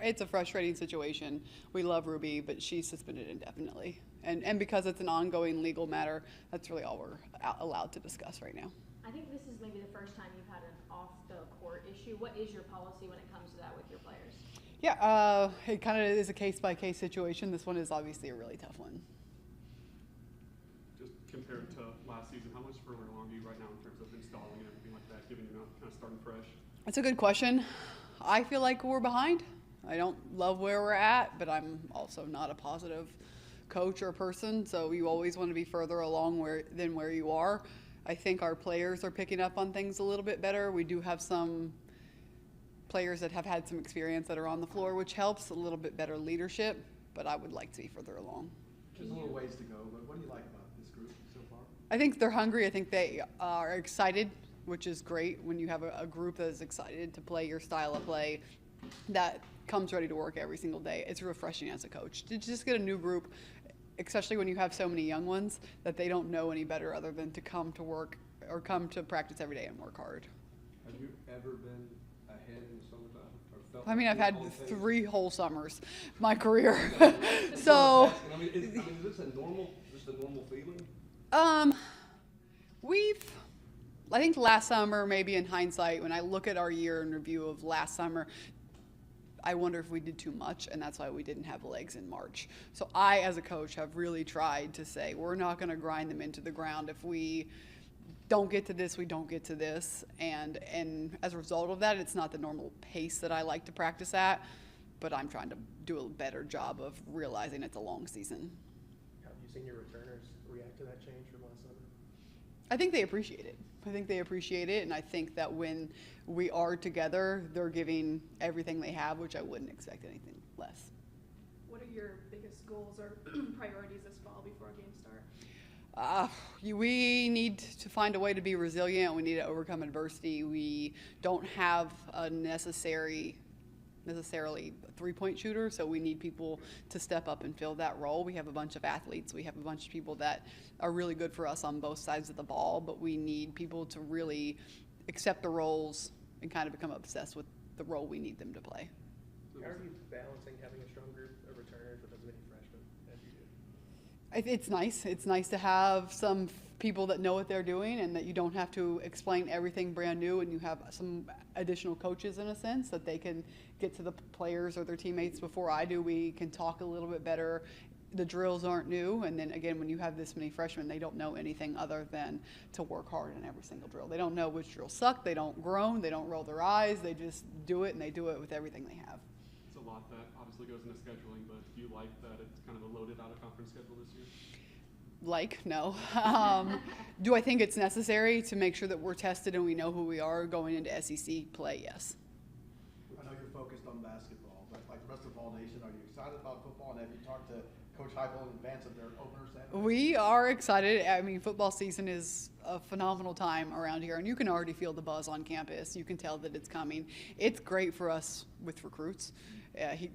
it's a frustrating situation. We love Ruby, but she's suspended indefinitely. And because it's an ongoing legal matter, that's really all we're allowed to discuss right now. I think this is maybe the first time you've had an off-the-court issue. What is your policy when it comes to that with your players? Yeah, it kind of is a case-by-case situation. This one is obviously a really tough one. Just compared to last season, how much further along are you right now in terms of installing and everything like that, given you're not kind of starting fresh? That's a good question. I feel like we're behind. I don't love where we're at, but I'm also not a positive coach or person, so you always want to be further along than where you are. I think our players are picking up on things a little bit better. We do have some players that have had some experience that are on the floor, which helps, a little bit better leadership, but I would like to be further along. There's a little ways to go, but what do you like about this group so far? I think they're hungry. I think they are excited, which is great when you have a group that is excited to play your style of play that comes ready to work every single day. It's refreshing as a coach to just get a new group, especially when you have so many young ones that they don't know any better other than to come to work or come to practice every day and work hard. Have you ever been ahead in the summertime? Or felt I mean, I've like had all things? 3 whole summers, my career. So, I mean, is this a normal feeling? I think last summer, maybe in hindsight, when I look at our year in review of last summer, I wonder if we did too much, and that's why we didn't have legs in March. So I, as a coach, have really tried to say, we're not going to grind them into the ground. If we don't get to this, we don't get to this. And as a result of that, it's not the normal pace that I like to practice at, but I'm trying to do a better job of realizing it's a long season. Have you seen your returners react to that change from last summer? I think they appreciate it. And I think that when we are together, they're giving everything they have, which I wouldn't expect anything less. What are your biggest goals or priorities this fall before games start? We need to find a way to be resilient. We need to overcome adversity. We don't have a necessarily three-point shooter, so we need people to step up and fill that role. We have a bunch of athletes. We have a bunch of people that are really good for us on both sides of the ball, but we need people to really accept the roles and kind of become obsessed with the role we need them to play. How are you balancing having a strong group of returners with as many freshmen as you do? It's nice. It's nice to have some people that know what they're doing and that you don't have to explain everything brand new, and you have some additional coaches in a sense that they can get to the players or their teammates before I do. We can talk a little bit better. The drills aren't new, and then again, when you have this many freshmen, they don't know anything other than to work hard in every single drill. They don't know which drills suck, they don't groan, they don't roll their eyes, they just do it, and they do it with everything they have. It's a lot that obviously goes into scheduling, but do you like that it's kind of a loaded out-of-conference schedule this year? No. Do I think it's necessary to make sure that we're tested and we know who we are going into SEC play? Yes. I know you're focused on basketball, but like the rest of Vol Nation, are you excited about football? And have you talked to Coach Heupel in advance of their opener Saturday? We are excited. I mean, football season is a phenomenal time around here, and you can already feel the buzz on campus. You can tell that it's coming. It's great for us with recruits.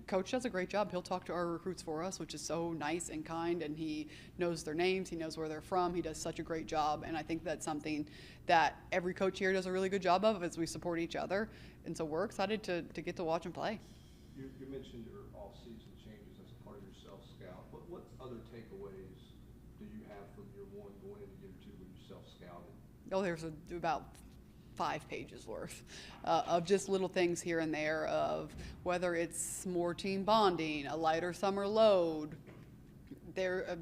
Coach does a great job. He'll talk to our recruits for us, which is so nice and kind, and he knows their names. He knows where they're from. He does such a great job, and I think that's something that every coach here does a really good job of as we support each other, and so we're excited to get to watch and play. You mentioned your off-season changes as a part of your self-scout. What other takeaways do you have from year one going into year two when you self-scouted? Oh, there's about 5 pages worth of just little things here and there of whether it's more team bonding, a lighter summer load,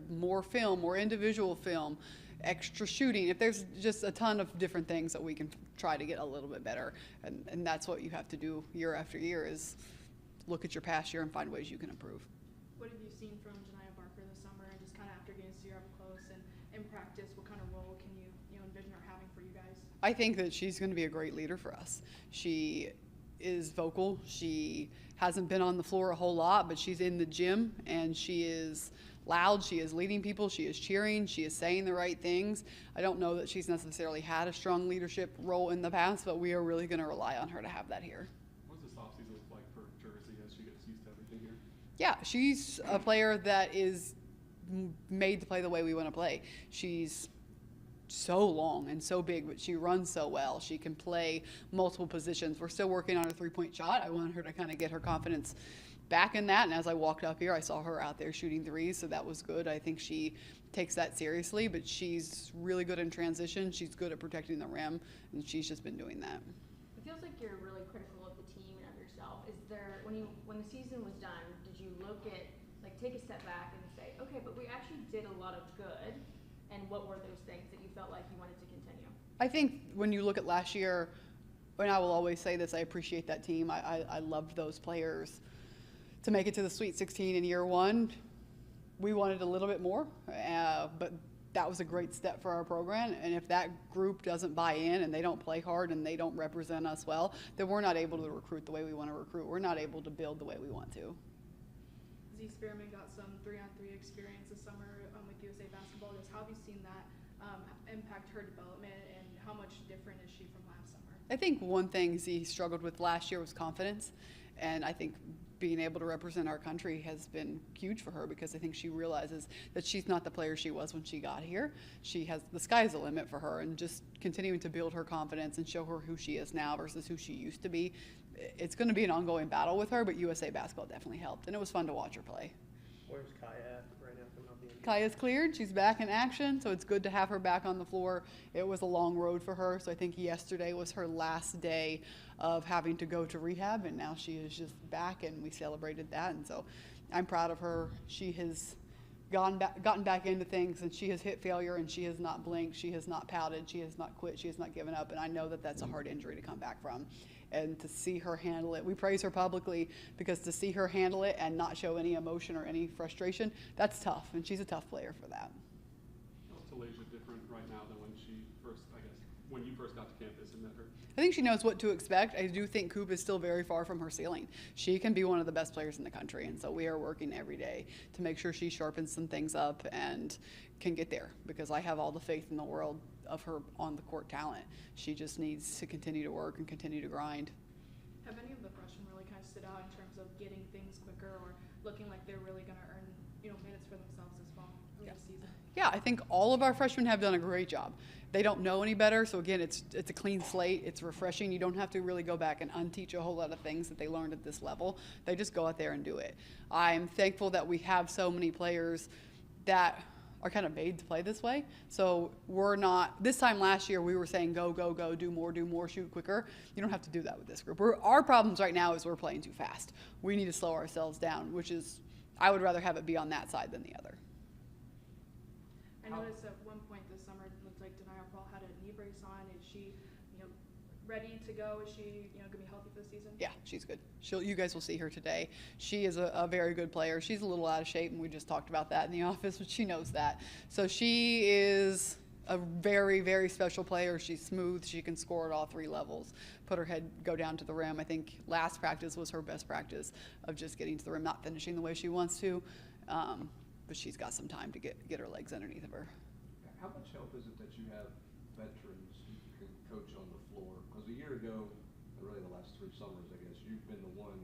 more film, more individual film, extra shooting. If there's just a ton of different things that we can try to get a little bit better, and that's what you have to do year after year is look at your past year and find ways you can improve. What have you seen from Janiah Barker this summer, and just kind of after getting to see her up close and in practice, what kind of role can you envision her having for you guys? I think that she's going to be a great leader for us. She is vocal. She hasn't been on the floor a whole lot, but she's in the gym, and she is loud. She is leading people. She is cheering. She is saying the right things. I don't know that she's necessarily had a strong leadership role in the past, but we are really going to rely on her to have that here. What does this offseason look like for Jersey as she gets used to everything here? Yeah, she's a player that is made to play the way we want to play. She's so long and so big, but she runs so well. She can play multiple positions. We're still working on a three-point shot. I want her to kind of get her confidence back in that, and as I walked up here, I saw her out there shooting threes, so that was good. I think she takes that seriously, but she's really good in transition. She's good at protecting the rim, and she's just been doing that. It feels like you're really critical of the team and of yourself. Is there, when the season was done, did you look at, like, take a step back and say, okay, but we actually did a lot of good, and what were those things that you felt like you wanted to continue? I think when you look at last year, and I will always say this, I appreciate that team. I loved those players. To make it to the Sweet 16 in year one, we wanted a little bit more, but that was a great step for our program. And if that group doesn't buy in and they don't play hard and they don't represent us well, then we're not able to recruit the way we want to recruit. We're not able to build the way we want to. Z Spearman got some 3-on-3 experience this summer with USA Basketball. Just how have you seen that impact her development, and how much different is she from last summer? I think one thing Z struggled with last year was confidence, and I think being able to represent our country has been huge for her, because I think she realizes that she's not the player she was when she got here. She has, the sky's the limit for her, and just continuing to build her confidence and show her who she is now versus who she used to be. It's going to be an ongoing battle with her, but USA Basketball definitely helped, and it was fun to watch her play. Where's Kaya at right now coming off the injury? Kaya's cleared. She's back in action, so it's good to have her back on the floor. It was a long road for her, so I think yesterday was her last day of having to go to rehab, and now she is just back, and we celebrated that, and so I'm proud of her. She has gotten back into things, and she has hit failure, and she has not blinked, she has not pouted, she has not quit, she has not given up, and I know that that's a hard injury to come back from. And to see her handle it, we praise her publicly, because to see her handle it and not show any emotion or any frustration, that's tough, and she's a tough player for that. How's Talasia different right now than when she first, I guess, when you first got to campus and met her? I think she knows what to expect. I do think Coop is still very far from her ceiling. She can be one of the best players in the country, and so we are working every day to make sure she sharpens some things up and can get there, because I have all the faith in the world of her on the court talent. She just needs to continue to work and continue to grind. Have any of the freshmen really kind of stood out in terms of getting things quicker, or looking like they're really going to earn, minutes for themselves this fall, this season? Yeah, I think all of our freshmen have done a great job. They don't know any better, so again, it's a clean slate. It's refreshing. You don't have to really go back and unteach a whole lot of things that they learned at this level. They just go out there and do it. I'm thankful that we have so many players that are kind of made to play this way. So we're not, this time last year we were saying go, go, go, do more, shoot quicker. You don't have to do that with this group. Our problems right now is we're playing too fast. We need to slow ourselves down, which is, I would rather have it be on that side than the other. I noticed at one point this summer it looked like Denia Paul had a knee brace on. Is she, ready to go? Is she, going to be healthy for the season? Yeah, she's good. You guys will see her today. She is a very good player. She's a little out of shape, and we just talked about that in the office, but she knows that. So she is a very, very special player. She's smooth. She can score at all three levels. Put her head, go down to the rim. I think last practice was her best practice of just getting to the rim, not finishing the way she wants to. But she's got some time to get her legs underneath of her. How much help is it that you have veterans who can coach on the floor? Because a year ago, and really the last 3 summers, I guess, you've been the one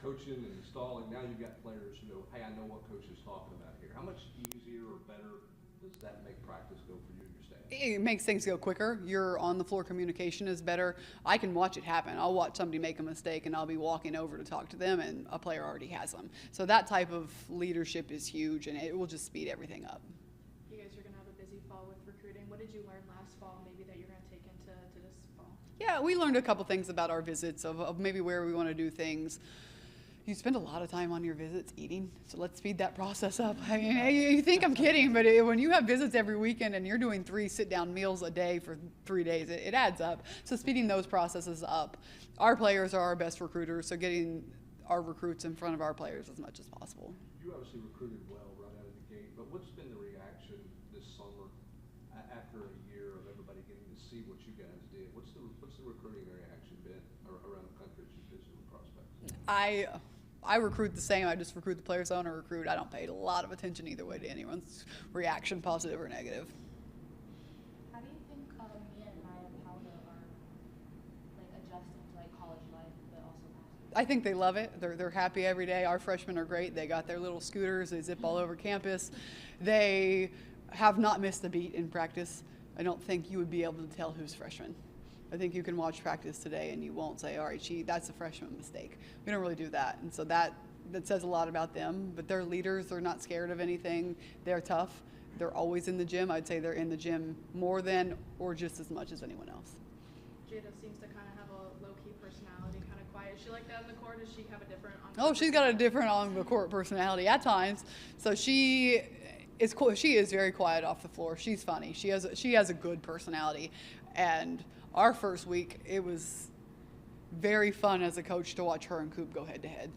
coaching and installing. Now you've got players who know, hey, I know what coach is talking about here. How much easier or better does that make practice go for you and your staff? It makes things go quicker. Your on-the-floor communication is better. I can watch it happen. I'll watch somebody make a mistake, and I'll be walking over to talk to them, and a player already has them. So that type of leadership is huge, and it will just speed everything up. You guys are going to have a busy fall with recruiting. What did you learn last fall maybe that you're going to take into this fall? Yeah, we learned a couple things about our visits of maybe where we want to do things. You spend a lot of time on your visits eating, so let's speed that process up. I mean, you think I'm kidding, but when you have visits every weekend and you're doing 3 sit-down meals a day for 3 days, it adds up. So speeding those processes up. Our players are our best recruiters, so getting our recruits in front of our players as much as possible. You obviously recruited well right out of the gate, but what's been the reaction this summer after a year of everybody getting to see what you guys did? What's the recruiting reaction been around the country as you visit with prospects? I recruit the same. I just recruit the players I want to recruit. I don't pay a lot of attention either way to anyone's reaction, positive or negative. How do you think Mia and Maya Powder are adjusting to college life, but also basketball? I think they love it. They're happy every day. Our freshmen are great. They got their little scooters. They zip all over campus. They have not missed a beat in practice. I don't think you would be able to tell who's freshman. I think you can watch practice today and you won't say, all right, that's a freshman mistake. We don't really do that. And so that says a lot about them. But they're leaders. They're not scared of anything. They're tough. They're always in the gym. I'd say they're in the gym more than or just as much as anyone else. Jada seems to kind of have a low-key personality, kind of quiet. Is she like that on the court? Does she have a different Oh, she's got a different on-the-court personality at times. So she is cool. She is very quiet off the floor. She's funny. She has a good personality. And our first week, it was very fun as a coach to watch her and Coop go head-to-head.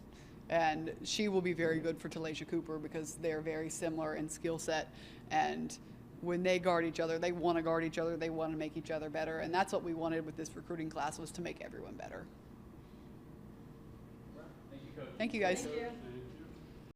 And she will be very good for Talaysia Cooper because they're very similar in skill set. And when they guard each other, they want to guard each other. They want to make each other better. And that's what we wanted with this recruiting class, was to make everyone better. Thank you, Coach. Thank you, guys. Thank you.